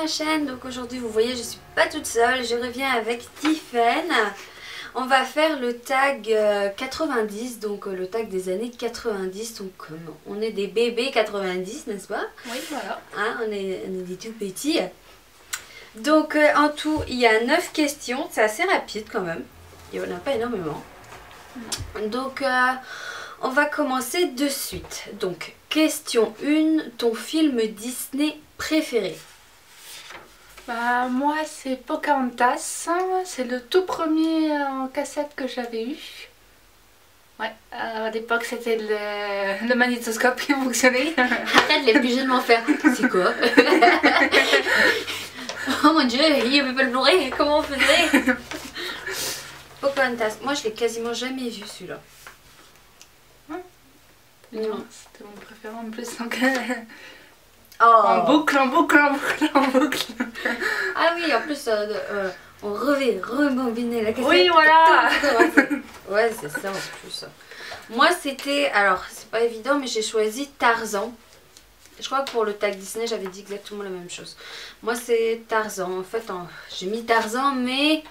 ma chaîne. Donc aujourd'hui vous voyez je suis pas toute seule, je reviens avec Tiffen. On va faire le tag 90, donc le tag des années 90. Donc on est des bébés 90, n'est-ce pas? Oui, voilà. Hein, on est des tout petits. Donc en tout il y a 9 questions, c'est assez rapide quand même. Il n'y en a pas énormément. Donc on va commencer de suite. Donc question 1, ton film Disney préféré? Bah, moi c'est Pocahontas, c'est le tout premier en cassette que j'avais eu. Ouais, à l'époque c'était le magnétoscope qui fonctionnait. Arrête les plus jeunes m'en faire. C'est quoi? Oh mon dieu, il n'y avait pas le Blu-ray, comment on faisait? Pocahontas, moi je l'ai quasiment jamais vu celui-là. Non, c'était mon préféré en plus, donc Oh. en boucle, en boucle, en boucle, en boucle. Ah oui, en plus on rebobinait la cassette. Oui, voilà. Ouais, c'est ça en plus. Moi c'était, alors c'est pas évident mais j'ai choisi Tarzan. Je crois que pour le tag Disney j'avais dit exactement la même chose. Moi c'est Tarzan, en fait j'ai mis Tarzan mais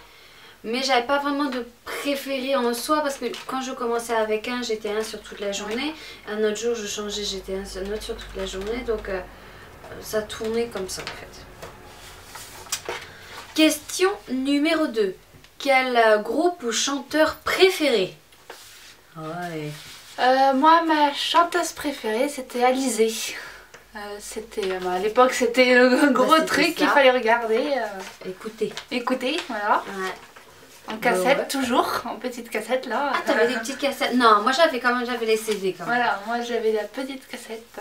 j'avais pas vraiment de préféré en soi parce que quand je commençais avec un, j'étais un sur toute la journée. Un autre jour, je changeais, j'étais un autre sur toute la journée. Donc, ça tournait comme ça en fait. Question numéro 2. Quel groupe ou chanteur préféré? Ouais. Moi, ma chanteuse préférée, c'était Alizée. C'était à l'époque, c'était le gros truc qu'il fallait regarder. Écoutez, voilà. Ouais. En cassette, toujours, en petite cassette là. Ah, t'avais des petites cassettes? Non, moi j'avais les CD quand même. Voilà, moi j'avais la petite cassette.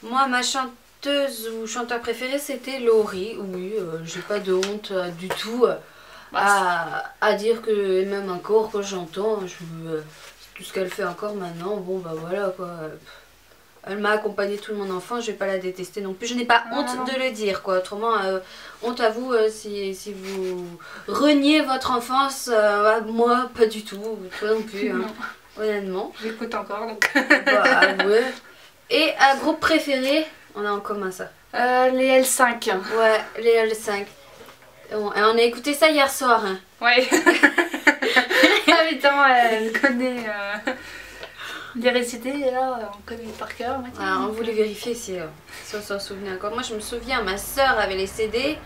Moi, ma chanteuse ou chanteur préféré, c'était Laurie. Oui, j'ai pas de honte du tout à dire que même encore quand j'entends, tout ce qu'elle fait encore maintenant, bon bah voilà quoi. Elle m'a accompagnée toute mon enfance, je vais pas la détester non plus. Je n'ai pas honte de le dire quoi. Autrement, honte à vous si vous reniez votre enfance. Moi, pas du tout. Toi non plus, hein, honnêtement. J'écoute encore donc. Bah ouais. Et un groupe préféré, on a en commun ça. Les L5. Ouais, les L5. Bon, et on a écouté ça hier soir. Hein. Ouais. Ah putain, elle connaît. Les récités, là, on connaît par cœur. On voulait vérifier si on s'en souvenait encore. Moi, je me souviens, ma soeur avait les CD.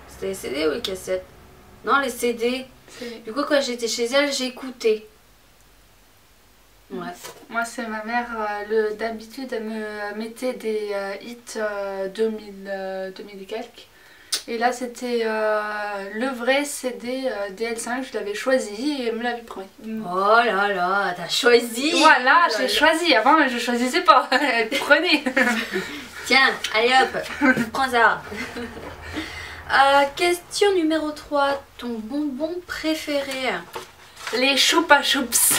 C'était les CD ou les cassettes? Non, les CD. Du coup, quand j'étais chez elle, j'écoutais. Ouais. Moi, c'est ma mère, d'habitude, elle me mettait des hits 2000 et quelques. Et là, c'était le vrai CD DL5, je l'avais choisi et elle me l'avait promis. Oh là là, t'as choisi! Voilà, j'ai choisi. Avant, je choisissais pas. Elle prenait. Tiens, allez hop, prends ça. Question numéro 3. Ton bonbon préféré? Les Choupa Choups.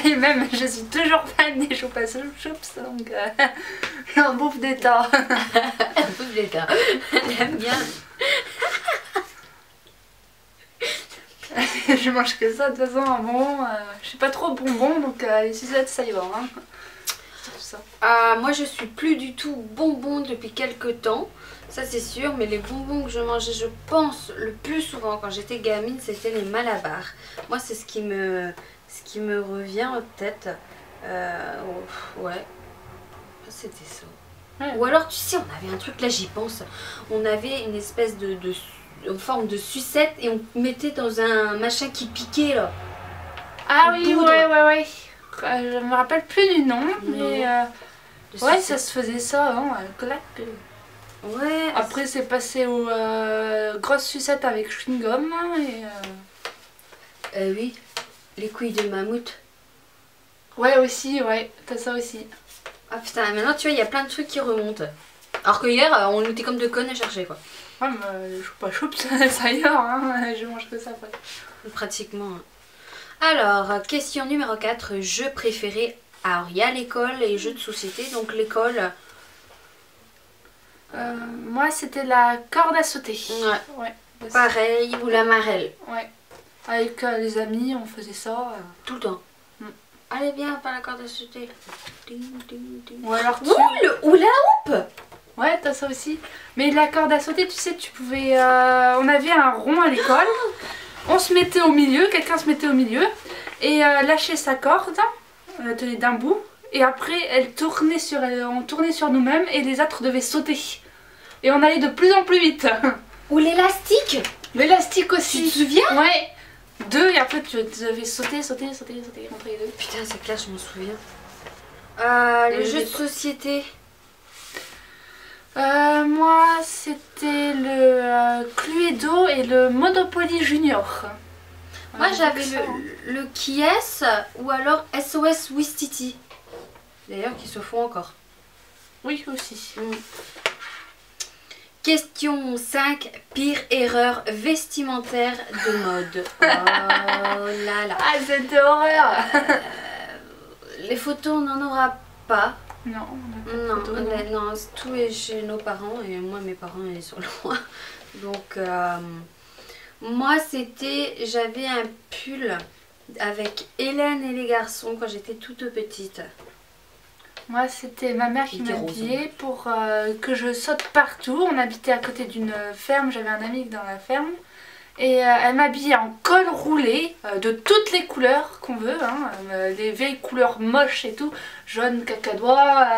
Et même, je suis toujours fan des Choupa Choups. Donc, en bouffe d'état. Bouffe d'état. J'aime bien. Je mange que ça de toute façon en bonbon. Je suis pas trop bonbon donc les sucettes ça y va. Hein. Ça. Moi je suis plus du tout bonbon depuis quelques temps. Ça c'est sûr, mais les bonbons que je mangeais, je pense, le plus souvent quand j'étais gamine, c'était les Malabar. Moi c'est ce qui me revient en tête. Ouais, c'était ça. Ouais. Ou alors tu sais, on avait un truc, là j'y pense, on avait une espèce en forme de sucette et on mettait dans un machin qui piquait là. Ah oui, ouais. Je me rappelle plus du nom, mais ouais, ça se faisait ça, hein, clac. Ouais. Après c'est passé aux grosses sucettes avec chewing-gum et oui, les couilles de mammouth. Ouais aussi, ouais, t'as ça aussi. Ah putain, maintenant tu vois, il y a plein de trucs qui remontent. Alors que hier, on était comme deux connes à chercher quoi. Ouais, mais je pas choupe, ça y est, hein, je mange que ça après. Pratiquement. Alors, question numéro 4, jeu préféré. Alors, il y a l'école et jeux de société, donc l'école. Moi, c'était la corde à sauter. Ouais. Pareil, ou la marelle. Ouais. Avec les amis, on faisait ça. Tout le temps. Allez, viens, faire la corde à sauter. Ding, ding, ding. Ou alors le hula hoop. Ouais, t'as ça aussi. Mais la corde à sauter, tu sais, tu pouvais... on avait un rond à l'école. On se mettait au milieu, quelqu'un se mettait au milieu. Et lâchait sa corde d'un bout. Et après, on tournait sur nous-mêmes et les autres devaient sauter. Et on allait de plus en plus vite. Ou l'élastique. L'élastique aussi. Tu te souviens? Ouais. 2 et après tu devais sauter entre les deux. Putain, c'est clair, je m'en souviens. Le jeu de société. Moi, c'était le Cluedo et le Monopoly Junior. Moi, j'avais le Qui est ou alors SOS Wistiti. D'ailleurs, qui se font encore. Oui, aussi. Question 5. Pire erreur vestimentaire de mode. Oh là là. Ah, cette horreur. Les photos, on n'en aura pas. Non, Non, tout est chez nos parents et moi, mes parents, ils sont loin. Donc, moi, j'avais un pull avec Hélène et les garçons quand j'étais toute petite. Moi, c'était ma mère qui m'habillait pour que je saute partout. On habitait à côté d'une ferme, j'avais un ami dans la ferme. Et elle m'habillait en col roulé de toutes les couleurs qu'on veut, hein, les vieilles couleurs moches et tout, jaune, cacadois,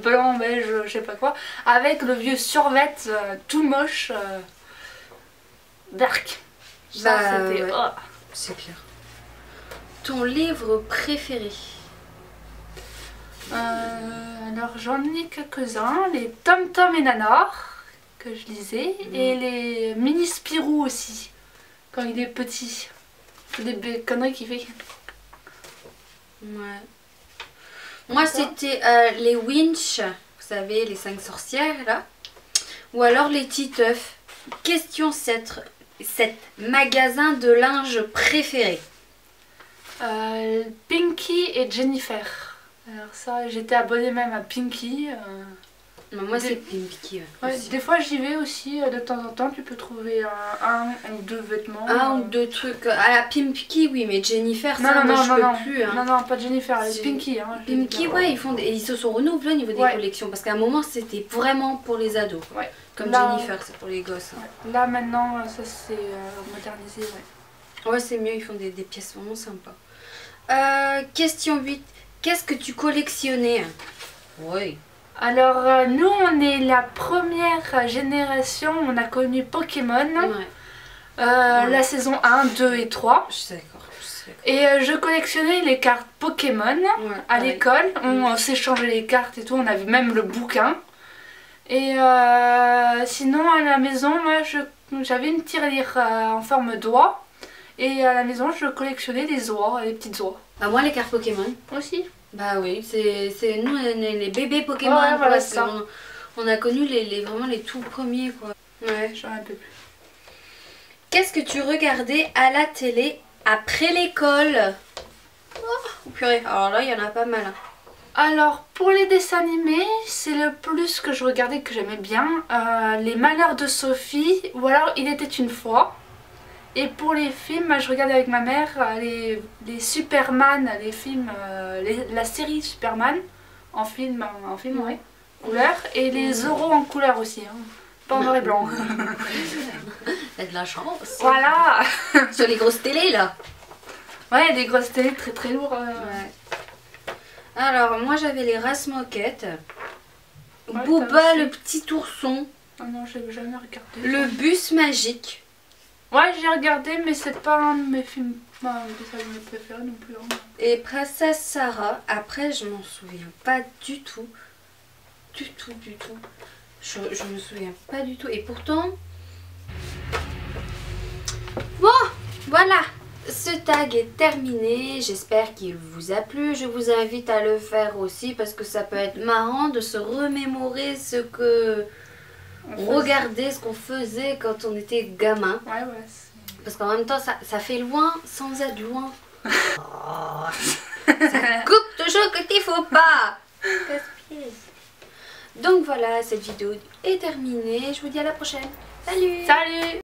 blanc, beige, je sais pas quoi, avec le vieux survêt tout moche, dark. Ça, c'était... Ouais. Oh. C'est clair. Ton livre préféré? Alors j'en ai quelques-uns, les Tom Tom et Nanar que je lisais et les Mini Spirou aussi quand il est petit, des conneries qu'il fait. Ouais. Moi c'était les Winch, vous savez les 5 sorcières là, ou alors les Titeuf. Question 7, magasin de linge préféré? Pinky et Jennifer. Alors ça, j'étais abonnée même à Pinky. Moi c'est Pinky. Ouais, des fois j'y vais aussi, de temps en temps tu peux trouver un ou deux vêtements. Un ou deux trucs. À la Pinky oui, mais Jennifer ça moi je peux plus. Hein. Non, pas Jennifer, les Pinky. Hein, Pinky ouais, ils se sont renouvelés au niveau des collections parce qu'à un moment c'était vraiment pour les ados. Ouais. Comme là, Jennifer, c'est pour les gosses. Hein. Ouais. Là maintenant ça s'est modernisé. Ouais, c'est mieux, ils font des pièces vraiment sympas. Question 8. Qu'est-ce que tu collectionnais? Oui. Alors nous on est la première génération, on a connu Pokémon, la saison 1, 2 et 3. Je suis d'accord. Et je collectionnais les cartes Pokémon à l'école, on s'échangeait les cartes et tout, on avait même le bouquin. Et sinon à la maison, moi j'avais une tirelire en forme d'oie. Et à la maison je collectionnais les oies, les petites oies. Bah moi les cartes Pokémon. Aussi. Bah oui, c'est nous les bébés Pokémon. Ouais, voilà, ça. On a connu vraiment les tout premiers quoi. Ouais. J'en ai un peu plus. Qu'est-ce que tu regardais à la télé après l'école? Oh purée, alors là il y en a pas mal. Hein. Alors pour les dessins animés, c'est le plus que je regardais que j'aimais bien. Les Malheurs de Sophie ou alors Il était une fois. Et pour les films, je regardais avec ma mère les Superman, les films, la série Superman en film ouais, couleur, et les Zorro en couleur aussi, hein. Pas en noir et blanc. T'as de la chance. Voilà. Sur les grosses télés là. Ouais, des grosses télés très très lourdes. Ouais. Alors moi j'avais les Race Moquettes, ouais, Booba le petit ourson. Ah non, j'ai jamais regardé. Le bus magique. Ouais, j'ai regardé, mais c'est pas un de mes films, des dessins animés préférés non plus. Hein. Et Princesse Sarah, après je m'en souviens pas du tout. Du tout. Je me souviens pas du tout. Et pourtant... Bon, voilà. Ce tag est terminé. J'espère qu'il vous a plu. Je vous invite à le faire aussi parce que ça peut être marrant de se remémorer ce que... Regarder ce qu'on faisait quand on était gamin. Ouais. Parce qu'en même temps, ça fait loin sans être loin. Oh, ça coupe toujours quand il faut pas. Donc voilà, cette vidéo est terminée. Je vous dis à la prochaine. Salut. Salut.